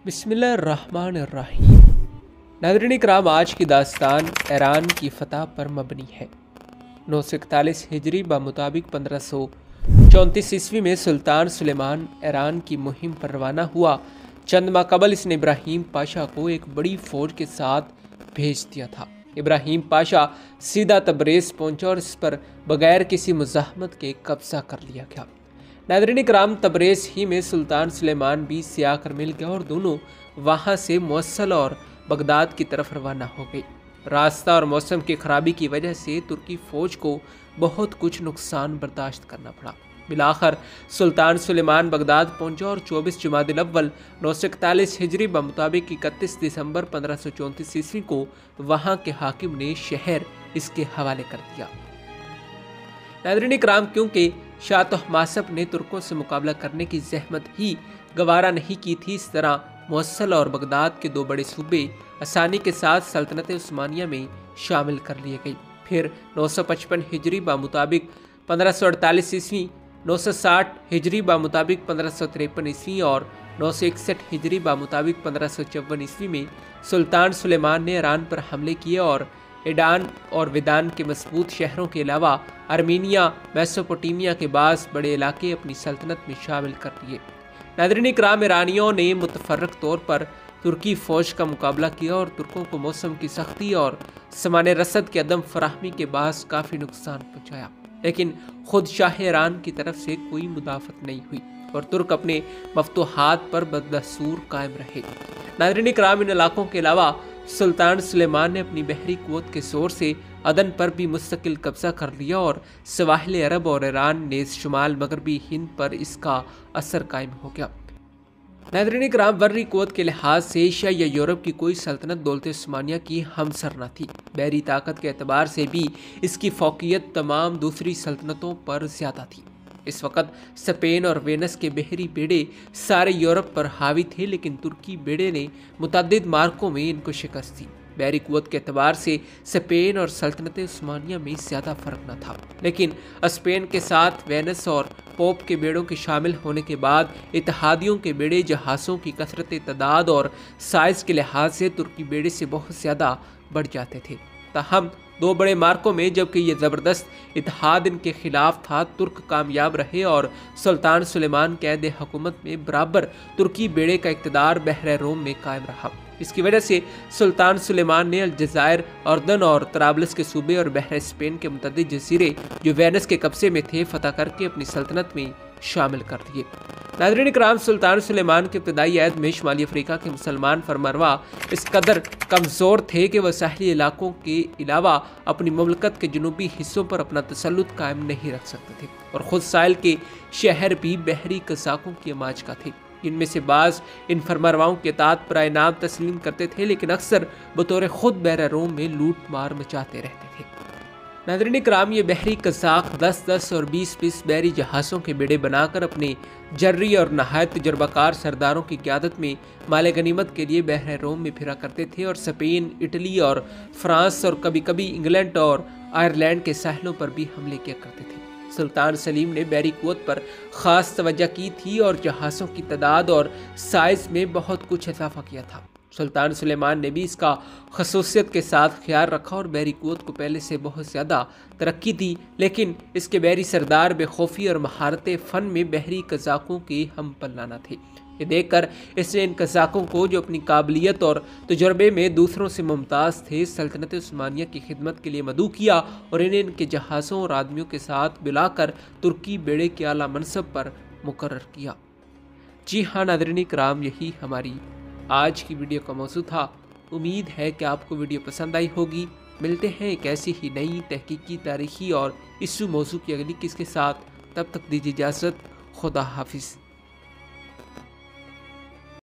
बिस्मिल्लाहिर्रहमानिर्रहीम। नाज़रीन इकराम, आज की दास्तान ईरान की फ़तह पर मबनी है। 941 हिजरी मुताबिक 1534 ईस्वी में सुल्तान सुलेमान ईरान की मुहिम पर रवाना हुआ। चंद माह कबल इसने इब्राहिम पाशा को एक बड़ी फ़ौज के साथ भेज दिया था। इब्राहिम पाशा सीधा तबरेज़ पहुंचा और इस पर बगैर किसी मुज़ाहमत के कब्ज़ा कर लिया गया। नाज़रीन इकराम, तबरेज़ ही में सुल्तान सुलेमान भी से आकर मिल गया और दोनों वहाँ से मौसल और बगदाद की तरफ रवाना हो गए। रास्ता और मौसम की खराबी की वजह से तुर्की फ़ौज को बहुत कुछ नुकसान बर्दाश्त करना पड़ा। बिलाखिर सुल्तान सुलेमान बगदाद पहुंचा और 24 जुमादिल अव्वल 941 हिजरी मुताबिक 31 दिसंबर 1534 ईस्वी को वहाँ के हाकिम ने शहर इसके हवाले कर दिया। नाज़रीन इकराम, क्योंकि शाह तहमासप ने तुर्कों से मुकाबला करने की जहमत ही गवारा नहीं की थी, इस तरह मौसल और बगदाद के दो बड़े सूबे आसानी के साथ सल्तनत उस्मानिया में शामिल कर लिए गए। फिर 955 हिजरी मुताबिक 1548 ईस्वी, 960 हिजरी मुताबिक 1553 ईस्वी और 961 हिजरी मुताबिक 1554 ईस्वी में सुल्तान सुलेमान ने ईरान पर हमले किए और एडान और विदान के मजबूत शहरों के अलावा आर्मीनिया, मेसोपोटामिया के बास बड़े इलाके अपनी सल्तनत में शामिल कर लिए। नाज़रीन इकराम, ईरानियों ने मुतफर्रक तौर पर तुर्की फ़ौज का मुकाबला किया और तुर्कों को मौसम की सख्ती और सामान रसद के अदम फराहमी के बास काफ़ी नुकसान पहुँचाया, लेकिन खुद शाह ईरान की तरफ से कोई मुदाफ़त नहीं हुई और तुर्क अपने मफ्तूहात पर बदस्तूर कायम रहे। नाज़रीन इकराम, इन इलाकों के अलावा सुल्तान सुलेमान ने अपनी बहरी क़ुव्वत के ज़ोर से अदन पर भी मुस्तकिल कब्ज़ा कर लिया और सवाहिल अरब और ईरान नेज़ शुमाल मगरबी हिंद पर इसका असर कायम हो गया। नाज़रीन इकराम, बर्री क़ुव्वत के लिहाज से एशिया या यूरोप की कोई सल्तनत दौलत उस्मानिया की हमसर न थी। बहरी ताकत के एतबार से भी इसकी फ़ौक़ियत तमाम दूसरी सल्तनतों पर ज़्यादा थी। इस वक्त स्पेन और वेनस के बहरी बेड़े सारे यूरोप पर हावी थे, लेकिन तुर्की बेड़े ने मुतअद्दिद मार्कों में इनको शिकस्त दी। बहरी क़ुव्वत के एतबार से स्पेन और सल्तनत उस्मानिया में ज़्यादा फ़र्क न था, लेकिन स्पेन के साथ वेनस और पोप के बेड़ों के शामिल होने के बाद इत्तेहादियों के बेड़े जहाज़ों की कसरत तादाद और साइज़ के लिहाज से तुर्की बेड़े से बहुत ज़्यादा बढ़ जाते थे। ताहम दो बड़े मार्कों में जबकि ये ज़बरदस्त इत्तेहाद इनके खिलाफ था, तुर्क कामयाब रहे और सुल्तान सुलेमान कैद हुकूमत में बराबर तुर्की बेड़े का इक़्तिदार बहर रोम में कायम रहा। इसकी वजह से सुल्तान सुलेमान ने अलजायर, अर्दन और तराबलस के सूबे और बहर स्पेन के मुतअद्दिद जजीरे जो वेनस के कब्जे में थे फतह करके अपनी सल्तनत में शामिल कर दिए। नाज़रीन इकराम, सुल्तान सुलेमान के इब्तदाई अहद में शुमाली अफ्रीका के मुसलमान फरमरवा इस कदर कमज़ोर थे कि वह साहली इलाकों के अलावा अपनी मुमलकत के जनूबी हिस्सों पर अपना तसल्लुत कायम नहीं रख सकते थे और ख़ुद साहिल के शहर भी बहरी कसाकों की अमाज का थे। इनमें से बाज़ इन फरमरवाओं के तात पर इनाम तस्लीम करते थे, लेकिन अक्सर बतौर ख़ुद बहर रोम में लूट मार मचाते रहते थे। नाज़रीन इकराम, ये बहरी कसाक 10-10 और 20-20 बहरी जहाज़ों के बेड़े बनाकर अपने जर्री और नहायत तजर्बाकार सरदारों की क़यादत में माल गनीमत के लिए बहर रोम में फिरा करते थे और स्पेन, इटली और फ्रांस और कभी कभी इंग्लैंड और आयरलैंड के साहिलों पर भी हमले किया करते थे। सुल्तान सलीम ने बहरी क़ुव्वत पर ख़ास तवज्जो की थी और जहाज़ों की तादाद और साइज़ में बहुत कुछ इजाफा किया था। सुल्तान सुलेमान ने भी इसका खसूसियत के साथ ख्याल रखा और बहरी क़ुव्वत को पहले से बहुत ज़्यादा तरक्की दी, लेकिन इसके बहरी सरदार बेखौफी और महारत फ़न में बहरी कज़ाकों के हम पल्लाना थे। ये देखकर इसने इन कज़ाकों को, जो अपनी काबिलियत और तजुर्बे में दूसरों से मुमताज़ थे, सल्तनत उस्मानिया की खिदमत के लिए मदऊ किया और इन्हें इनके जहाज़ों और आदमियों के साथ मिलाकर तुर्की बेड़े के आला मनसब पर मुकर्रर किया। जी हाँ नाज़रीन इकराम, यही हमारी आज की वीडियो का मौजू था। उम्मीद है कि आपको वीडियो पसंद आई होगी। मिलते हैं एक ऐसी ही नई तहकीकी, तारीखी और इस मौजू की अगली किस्त के साथ। तब तक दीजिए इजाज़त। खुदा हाफिज़।